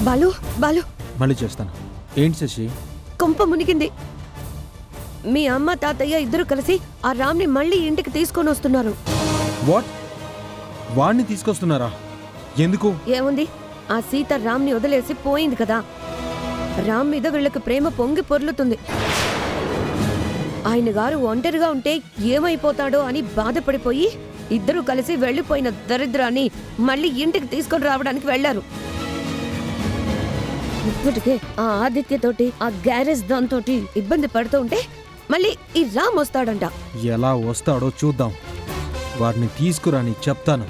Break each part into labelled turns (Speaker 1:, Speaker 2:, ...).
Speaker 1: బాలు బాలు
Speaker 2: మళ్ళీ చేస్తాను. ఏంటి శశి?
Speaker 1: కొంప మునిగింది. మీ అమ్మ తాతయ్య ఇద్దరు కలిసి ఆ రామ్ని మళ్ళీ ఇంటికి తీసుకొని వస్తున్నారు.
Speaker 2: వాట్? వాడిని తీసుకొస్తున్నారా? ఎందుకు?
Speaker 1: ఏముంది, ఆ సీత రామ్ని వదిలేసి పోయింది కదా. రామ్ మీద వీళ్ళకి ప్రేమ పొంగి పొర్లుతుంది. ఆయన గారు ఒంటరిగా ఉంటే ఏమైపోతాడో అని బాధపడిపోయి ఇద్దరు కలిసి వెళ్లిపోయిన దరిద్రాన్ని మళ్ళీ ఇంటికి తీసుకొని రావడానికి వెళ్లారు. ఇప్పటికే ఆ ఆదిత్యతోటి ఆ గ్యారేజ్ దాంతోటి ఇబ్బంది పడుతూ ఉంటే మళ్ళీ ఈ రామ్ వస్తాడంట.
Speaker 2: ఎలా వస్తాడో చూద్దాం. వాడిని తీసుకురాని చెప్తాను.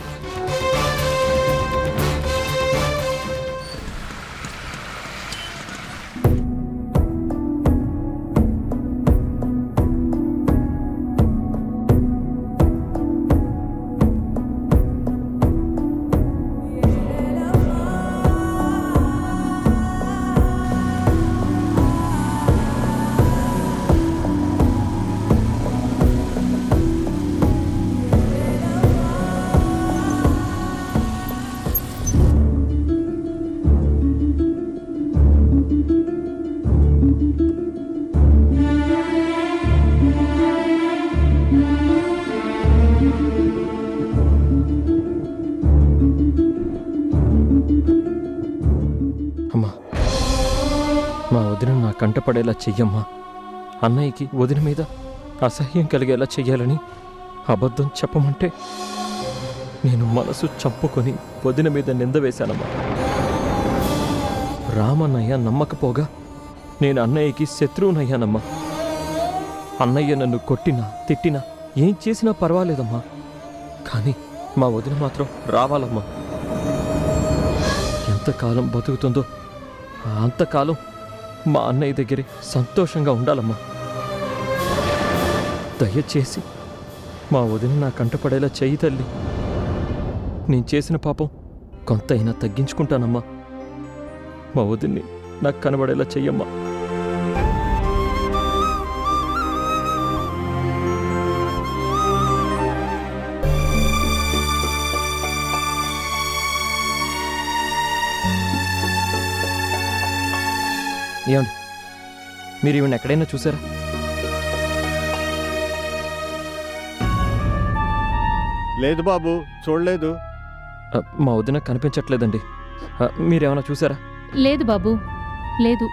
Speaker 3: మా వదిన నా కంటపడేలా చెయ్యమ్మా. అన్నయ్యకి వదిన మీద అసహ్యం కలిగేలా చెయ్యాలని అబద్ధం చెప్పమంటే నేను మనసు చంపుకొని వదిన మీద నింద వేశానమ్మా. రామన్నయ్య నమ్మకపోగా నేను అన్నయ్యకి శత్రువునయ్యానమ్మా. అన్నయ్య నన్ను కొట్టినా తిట్టినా ఏం చేసినా పర్వాలేదమ్మా, కానీ మా వదిన మాత్రం రావాలమ్మా. ఎంతకాలం బతుకుతుందో అంతకాలం మా అన్నయ్య దగ్గరే సంతోషంగా ఉండాలమ్మా. దయచేసి మా వదిన నా కంటపడేలా చెయ్యి తల్లి. నేను చేసిన పాపం కొంతైనా తగ్గించుకుంటానమ్మా. మా వదిన్ని నాకు కనబడేలా చెయ్యమ్మా. ఏమండి, మీరు ఈవెన్ ఎక్కడైనా చూసారా?
Speaker 4: లేదు బాబు, చూడలేదు.
Speaker 3: మా వదిన కనిపించట్లేదండి. మీరేమైనా చూసారా?
Speaker 5: లేదు బాబు, లేదు.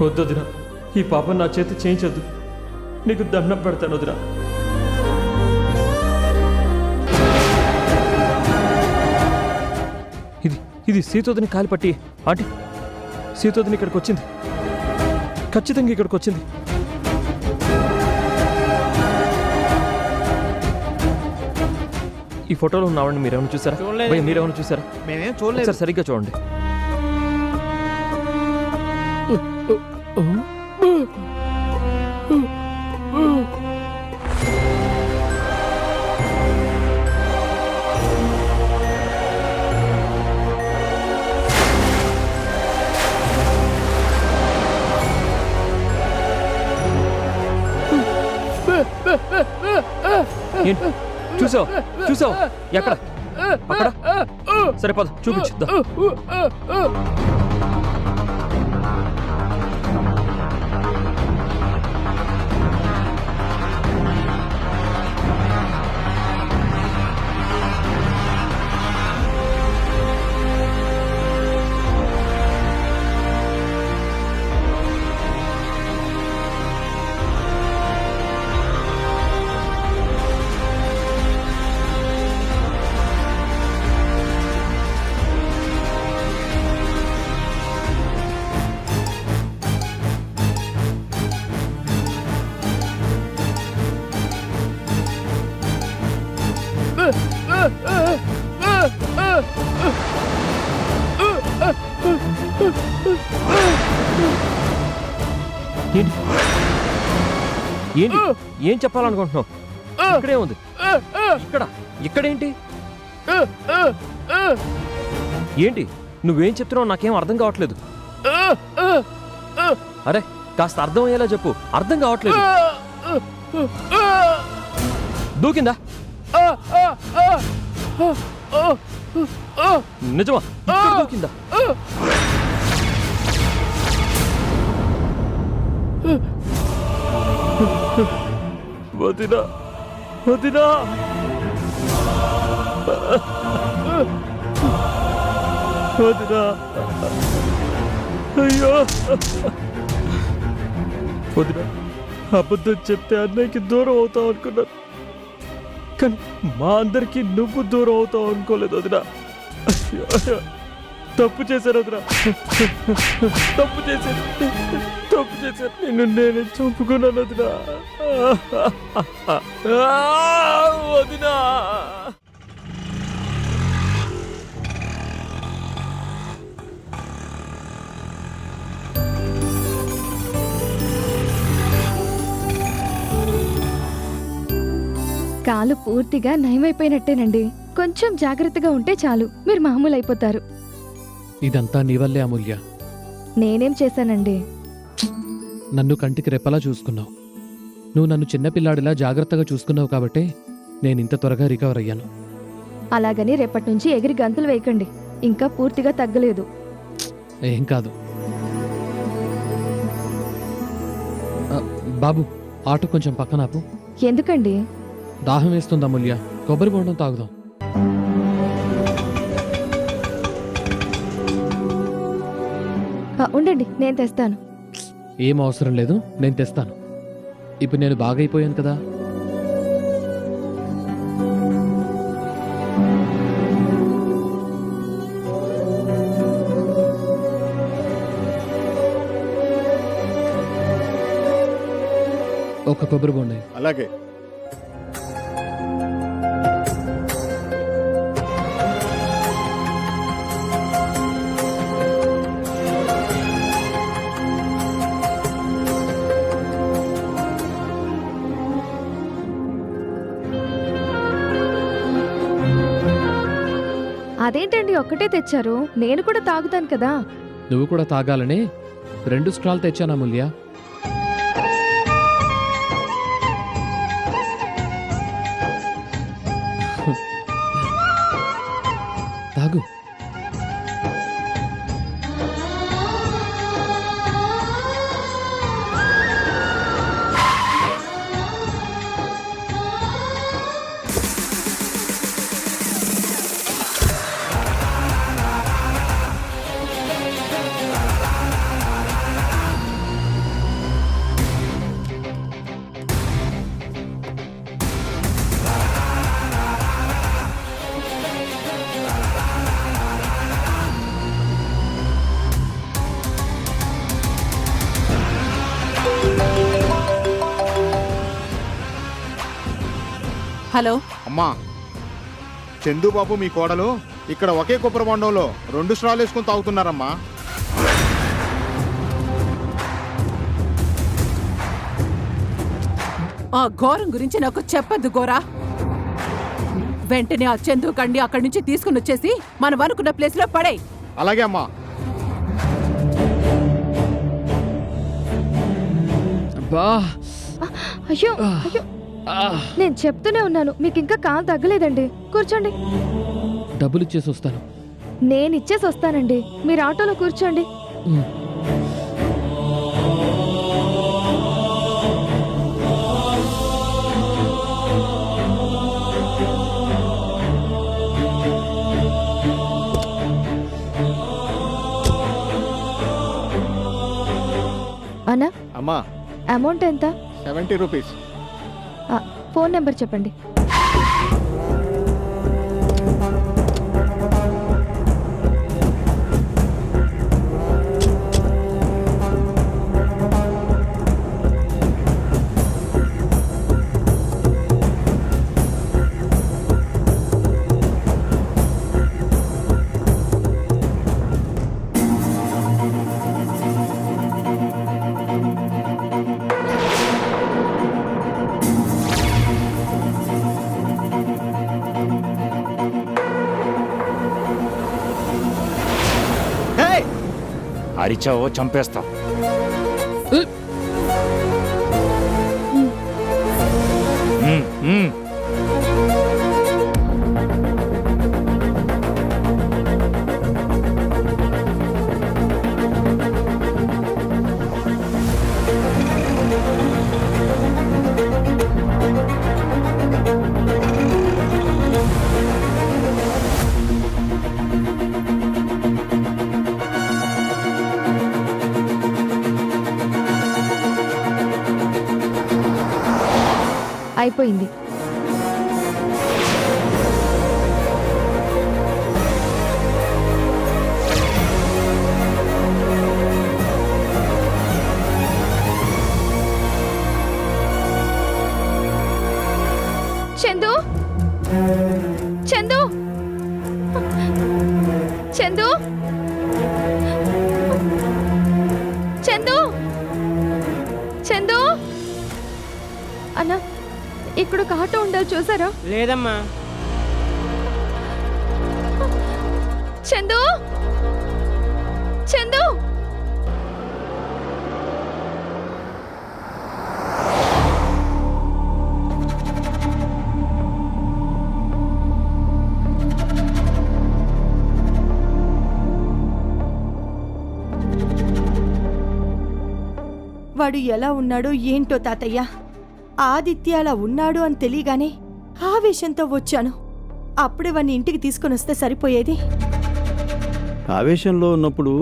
Speaker 3: వద్దొదినా, ఈ పాపం నా చేతి చేయించొద్దు. నీకు దండం పెడతాను వదినా. ఇది సీతోదిని కాలిపట్టి. ఆంటీ, సీతోదిని ఇక్కడికి వచ్చింది, ఖచ్చితంగా ఇక్కడికి వచ్చింది. ఈ ఫోటోలో ఉన్నావండి, మీరేమైనా చూసారా? మీరేమైనా చూసారా?
Speaker 6: మేమేం చూడలేదు.
Speaker 3: సార్ సరిగ్గా చూడండి. చూసావు చూసావు? ఎక్కడ? అక్కడ? సరే పద చూపించుద్దా. ఏంటి ఏంటి ఏం చెప్పాలనుకుంటున్నావు? ఇక్కడే ఉంది. ఇక్కడేంటి? ఏంటి నువ్వేం చెప్తున్నావు? నాకేం అర్థం కావట్లేదు. అరే కాస్త అర్థం అయ్యేలా చెప్పు. అర్థం కావట్లేదు. దూకిందా? నిజమా? ఇక్కడ దూకిందా? వదినా వదినా వదినా అయ్యో వదినా, అబద్ధం చెప్తే అన్నయ్యకి దూరం అవుతావు అనుకున్నాను, కానీ మా అందరికీ నువ్వు దూరం అవుతావు అనుకోలేదు వదినా. అయ్యో, అయ్యో, తప్పు చేశాను వదినా, తప్పు చేశాను. నిన్ను నేనే చంపుకున్నాను వదినా. వదినా
Speaker 6: కాలు పూర్తిగా నయమైపోయినట్టేనండి. కొంచెం జాగ్రత్తగా ఉంటే చాలు, మీరు మామూలు అయిపోతారు.
Speaker 7: ఇదంతా నీ వల్లే అమూల్య.
Speaker 6: నేనేం చేశానండి?
Speaker 7: నన్ను కంటికి రెప్పలా చూసుకున్నావు. నువ్వు నన్ను చిన్నపిల్లాడిలా జాగ్రత్తగా చూసుకున్నావు కాబట్టే నేను ఇంత త్వరగా రికవర్ అయ్యాను.
Speaker 6: అలాగని రేపటి నుంచి ఎగిరి గంతులు వేయకండి, ఇంకా పూర్తిగా తగ్గలేదు.
Speaker 7: ఏం కాదు. బాబు, ఆటో కొంచెం పక్కన ఆపు.
Speaker 6: ఎందుకండి?
Speaker 7: దాహం వేస్తుంది అమూల్య, కొబ్బరి బొండం తాగుదాం.
Speaker 6: ఉండండి, నేను తెస్తాను.
Speaker 7: ఏం అవసరం లేదు, నేను తెస్తాను. ఇప్పుడు నేను బాగైపోయాను కదా. ఒక కొబ్బరి బొండం.
Speaker 4: అలాగే.
Speaker 6: అదేంటండి ఒక్కటే తెచ్చారు? నేను కూడా తాగుతాను కదా.
Speaker 7: నువ్వు కూడా తాగాలని 2 స్ట్రాలు తెచ్చాను అమూల్య. తాగు.
Speaker 8: హలో
Speaker 9: అమ్మా, చందుబాబు మీ కోడలు ఇక్కడ ఒకే కొబ్బరి బొండంలో 2 స్ట్రాలు వేసుకుని తాగుతున్నారమ్మా.
Speaker 8: ఆ ఘోరం గురించి నాకు చెప్పద్దు గోరా. వెంటనే ఆ చందు కండి అక్కడి నుంచి తీసుకుని వచ్చేసి మనం అనుకున్న ప్లేస్ లో పడే.
Speaker 9: అలాగే అమ్మా.
Speaker 6: అయ్యో అయ్యో, నేను చెప్తూనే ఉన్నాను, మీకు ఇంకా కాలు తగ్గలేదండి. కూర్చోండి.
Speaker 7: డబ్బులు ఇచ్చేసి వస్తాను.
Speaker 6: నేను ఇచ్చేసి వస్తానండి, మీరు ఆటోలో కూర్చోండి. అన్నా,
Speaker 9: అమ్మా,
Speaker 6: అమౌంట్ ఎంత?
Speaker 9: 70 రూపీస్.
Speaker 6: ఫోన్ నెంబర్ చెప్పండి.
Speaker 10: అరిచావో చంపేస్తా.
Speaker 6: అయిపోయింది. చందు, చందు, చందు, చందు, చందు అన్న, ఇక్కడ ఒక ఆటో ఉండాలి, చూసారా?
Speaker 11: లేదమ్మా.
Speaker 6: చందు, చందు,
Speaker 11: వాడు ఎలా ఉన్నాడో ఏంటో తాతయ్య. ఆదిత్య అలా ఉన్నాడు అని తెలియగానే ఆవేశంతో వచ్చాను. అప్పుడే వాడిని ఇంటికి తీసుకొని వస్తే సరిపోయేది.
Speaker 4: ఆవేశంలో ఉన్నప్పుడు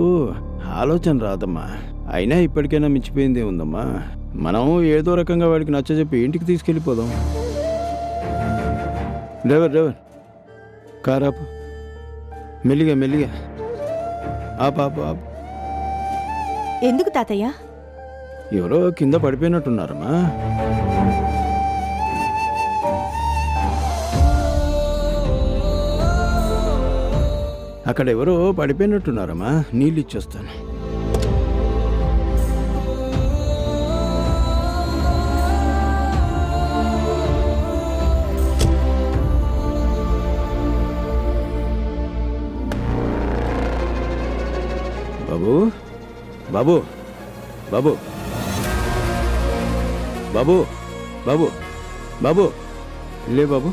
Speaker 4: ఆలోచన రాదమ్మా. అయినా ఇప్పటికైనా మించిపోయిందే ఉందమ్మా. మనం ఏదో రకంగా వాడికి నచ్చజెప్పి ఇంటికి తీసుకెళ్ళిపోదాం. డ్రైవర్ కార్ ఆపు. మెల్లిగా మెల్లిగా ఆపు.
Speaker 11: ఎందుకు తాతయ్య?
Speaker 4: ఎవరో కింద పడిపోయినట్టున్నారమ్మా. అక్కడ ఎవరో పడిపోయినట్టున్నారమ్మా. నీళ్ళు ఇచ్చేస్తాను. బాబు బాబు బాబు బాబు బాబు బాబు లే బాబు.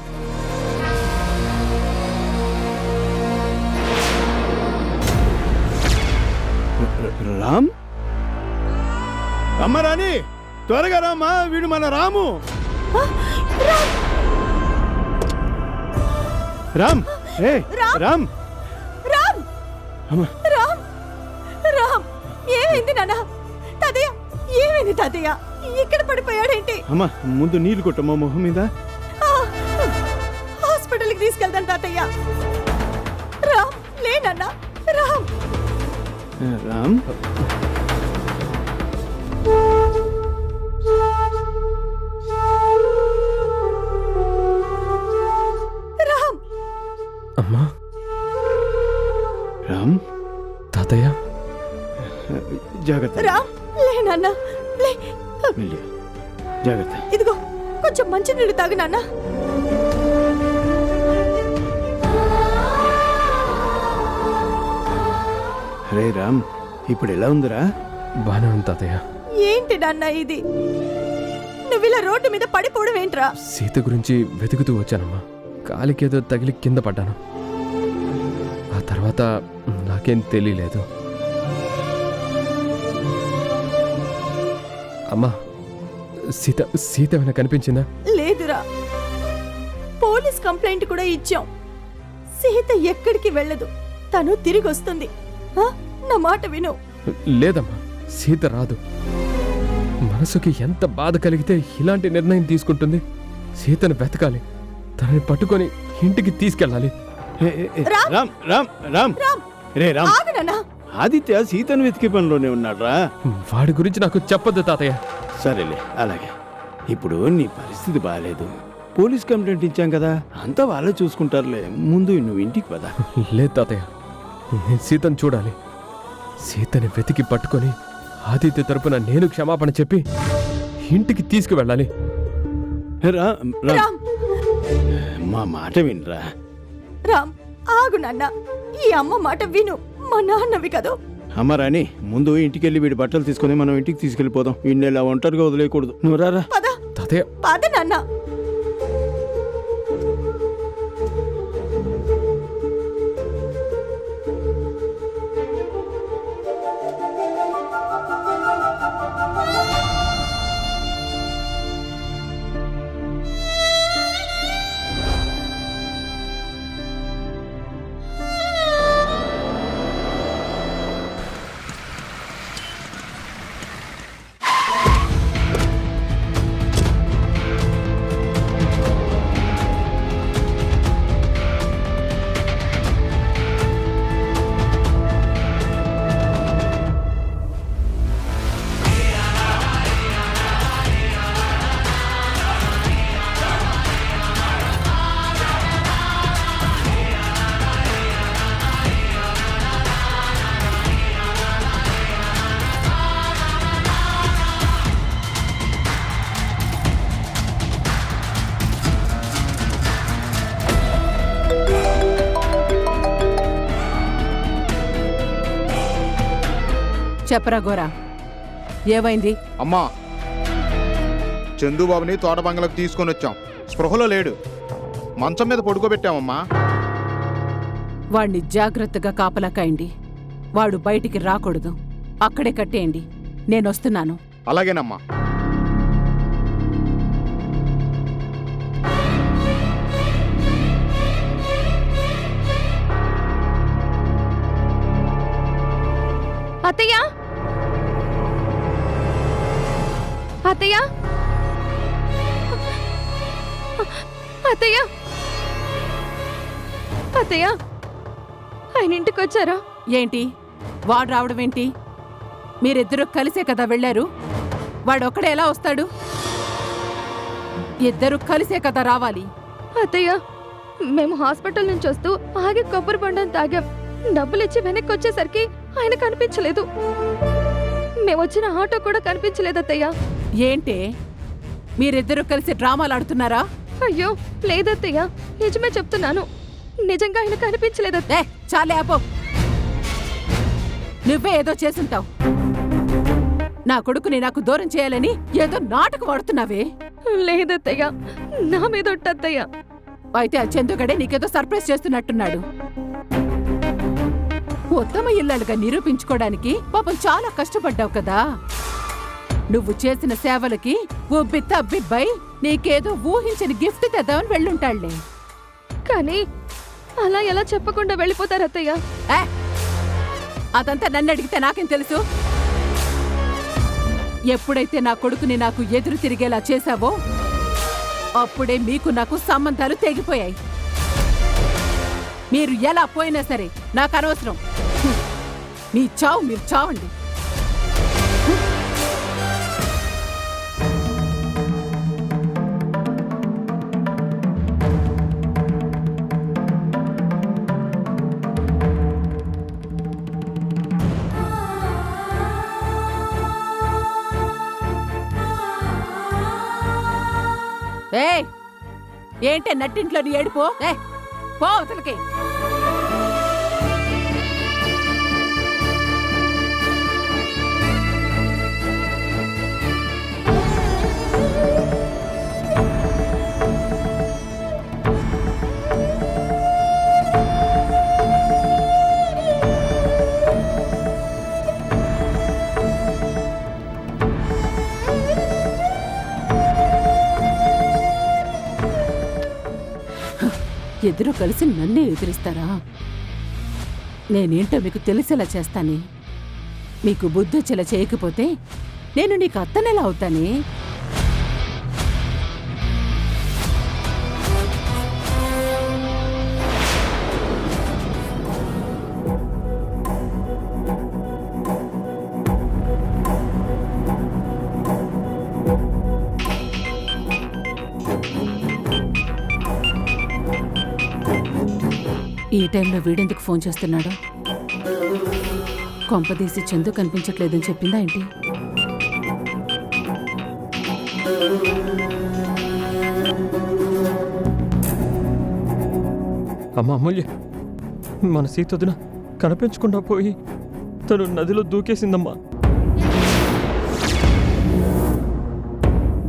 Speaker 4: రామ్, అమ్మ రాణి, త్వరగా రామ్మా. వీడు మన రాము. రామ్, ఏ రామ్,
Speaker 11: రామ్,
Speaker 4: అమ్మా.
Speaker 11: రామ్, రామ్, ఏమైంది నాన్న? తాతయ్య, ఏమైంది తాతయ్య? ఇక్కడ పడిపోయాడేంటి?
Speaker 4: అమ్మా, ముందు నీళ్ళు కొట్టమ్మా మొహం మీద.
Speaker 11: హాస్పిటల్కి తీసుకెళ్తాను తాతయ్య. రామ్, లేనన్నా. రామ్,
Speaker 4: రామ్,
Speaker 11: రామ్,
Speaker 3: అమ్మా,
Speaker 4: రామ్,
Speaker 3: తాతయ్య,
Speaker 4: జాగ్రత్త.
Speaker 11: రామ్, లేనన్నా, లే.
Speaker 4: మెల్లిగా, జాగ్రత్త.
Speaker 11: ఇదిగో కొంచెం మంచి నీళ్ళు తాగు నాన్న.
Speaker 4: అరే రామ్, ఇప్పుడు ఎలా ఉందిరా?
Speaker 3: బానే ఉంది తాతయ్య.
Speaker 11: ఏంటి నాన్న ఇది? నువ్వు ఇలా రోడ్డు మీద పడిపోవడం ఏంట్రా?
Speaker 3: సీత గురించి వెతుకుతూ వచ్చానమ్మా. కాలికేదో తగిలి కింద పడ్డాను. ఆ తర్వాత నాకేం తెలియలేదు. అమ్మా, సీత ఏమైనా కనిపించిందా?
Speaker 11: లేదురా, పోలీస్ కంప్లైంట్ కూడా ఇచ్చాం. సీత ఎక్కడికి వెళ్ళదు, తను తిరిగి వస్తుంది. నా మాట విను.
Speaker 3: లేదమ్మా, సీత రాదు. మనసుకి ఎంత బాధ కలిగితే ఇలాంటి నిర్ణయం తీసుకుంటుంది? సీతను వెతకాలి, తనని పట్టుకొని ఇంటికి తీసుకెళ్ళాలి.
Speaker 4: రామ్ రామ్ రామ్ రే రామ్,
Speaker 11: ఆగు నాన్న.
Speaker 4: ఆదిత్య సీతను వెతికే పనిలోనే ఉన్నాడ్రా.
Speaker 3: వాడి గురించి నాకు చెప్పొద్దు తాతయ్య.
Speaker 4: సరేలే, అలాగే. ఇప్పుడు నీ పరిస్థితి బాగాలేదు. పోలీస్ కంప్లైంట్ ఇచ్చాం కదా, అంతా వాళ్ళే చూసుకుంటారులే. ముందు నువ్వు ఇంటికి పద.
Speaker 3: లేదు తాతయ్య, నేను సీతను చూడాలి. సీతని వెతికి పట్టుకొని ఆదిత్య తరపున నేను క్షమాపణ చెప్పి ఇంటికి తీసుకువెళ్ళాలి.
Speaker 11: రామ్,
Speaker 4: మా మాట వినరా.
Speaker 11: రామ్, ఆగు నాన్న. ఈ అమ్మ మాట విను. మా నాన్నవి కదూ.
Speaker 4: అమ్మ రాని ముందు ఇంటికి వెళ్ళి వీడి బట్టలు తీసుకొని మనం ఇంటికి తీసుకెళ్ళిపోదాం. వీడిని ఇలా ఒంటరిగా వదిలేయకూడదు. నువ్వు రారా.
Speaker 11: పద
Speaker 2: తాతయ్య
Speaker 11: పద నాన్న.
Speaker 8: చెప్పరా గోరా, ఏమైంది?
Speaker 9: అమ్మా, చందుబాబుని తోట బంగ్లాకు తీసుకొని వచ్చాం. స్పృహలో లేడు. మంచం మీద పడుకోబెట్టామమ్మా.
Speaker 8: వాణ్ణి జాగ్రత్తగా కాపలా కాయండి. వాడు బయటికి రాకూడదు. అక్కడే కట్టేయండి. నేనొస్తున్నాను.
Speaker 9: అలాగేనమ్మా.
Speaker 6: అత్తయ్య, అత్తయ్య, అత్తయ్య, అత్తయ్య, ఆయన ఇంటికి వచ్చారా?
Speaker 8: ఏంటి వాడు రావడం ఏంటి? మీరిద్దరూ కలిసే కదా వెళ్ళారు. వాడొక్కడే ఎలా వస్తాడు? ఇద్దరు కలిసే కదా రావాలి.
Speaker 6: అత్తయ్య, మేము హాస్పిటల్ నుంచి వస్తూ ఆగి కొబ్బరి బొండం తాగాం. డబ్బులు ఇచ్చి వెనక్కి వచ్చేసరికి ఆయన కనిపించలేదు. మేము వచ్చిన ఆటో కూడా కనిపించలేదు అత్తయ్య.
Speaker 8: ఏంటే మీరిద్దరూ కలిసి డ్రామాలు ఆడుతున్నారా?
Speaker 6: అయ్యో లేదత్తయ్య, నిజమే చెప్తున్నాను. నిజంగా ఆయన కనిపించలేదత్తే.
Speaker 8: చాలే ఆపో. నువ్వే ఏదో చేసుంటావు. నా కొడుకుని నాకు దూరం చేయాలని ఏదో నాటకం ఆడుతున్నావే.
Speaker 6: లేదత్తయ్య, నా మీద ఒట్టత్తయ్య.
Speaker 8: అయితే ఆ చందుగడే నీకేదో సర్ప్రైజ్ చేస్తున్నట్టున్నాడు. ఉత్తమ ఇల్లాలుగా నిరూపించుకోవడానికి పాపం చాలా కష్టపడ్డావు కదా. నువ్వు చేసిన సేవలకి ఉబ్బి తబ్బిబ్బై నీకేదో ఊహించని గిఫ్ట్ తెద్దామని వెళ్ళుంటాళ్లే.
Speaker 6: కానీ అలా ఎలా చెప్పకుండా వెళ్ళిపోతారత్తయ్య?
Speaker 8: అదంతా నన్ను అడిగితే నాకేం తెలుసు? ఎప్పుడైతే నా కొడుకుని నాకు ఎదురు తిరిగేలా చేశావో అప్పుడే మీకు నాకు సంబంధాలు తెగిపోయాయి. మీరు ఎలా పోయినా సరే నాకు అనవసరం. మీ చావు మీరు చావండి. ఏయ్, ఏంటే నట్టింట్లోని ఏడిపో. పో అవతలకి. ఎదురు కలిసి నన్నే ఎదిరిస్తారా? నేనేంటో మీకు తెలిసేలా చేస్తానే. మీకు బుద్ధొచ్చేలా చేయకపోతే నేను నీకు అత్తనెలా అవుతానే? ఈ టైంలో వీడెందుకు ఫోన్ చేస్తున్నాడు? కొంపదీసి చందు కనిపించట్లేదని చెప్పిందా ఏంటి?
Speaker 3: అమ్మ అమూల్య, మన సీతొదిన కనిపించకుండా పోయి తను నదిలో దూకేసిందమ్మా.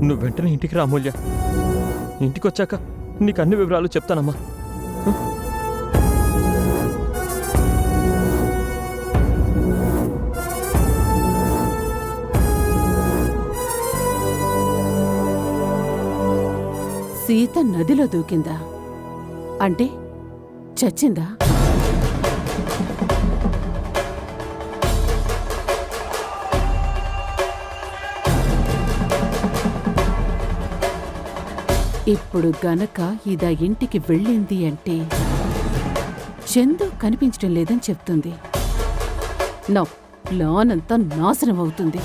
Speaker 3: నువ్వు వెంటనే ఇంటికి రా అమూల్య. ఇంటికి వచ్చాక నీకు అన్ని వివరాలు చెప్తానమ్మా.
Speaker 8: సీత నదిలో దూకిందా? అంటే చచ్చిందా? ఇప్పుడు గనక ఇదా ఇంటికి వెళ్ళింది అంటే చందు కనిపించడం లేదని చెప్తుంది. నా ప్లాన్ అంతా నాశనం అవుతుంది.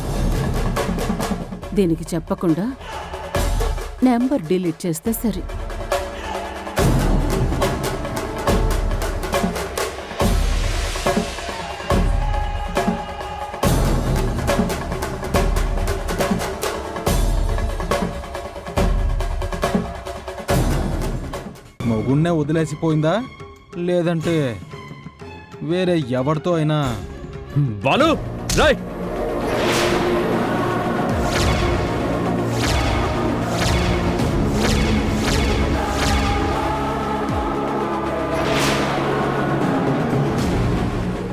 Speaker 8: దీనికి చెప్పకుండా నెంబర్ డిలీట్ చేస్తే సరే.
Speaker 2: మొగుణ్ణే వదిలేసిపోయిందా లేదంటే వేరే ఎవరితో అయినా?
Speaker 3: బాలు రాయ్.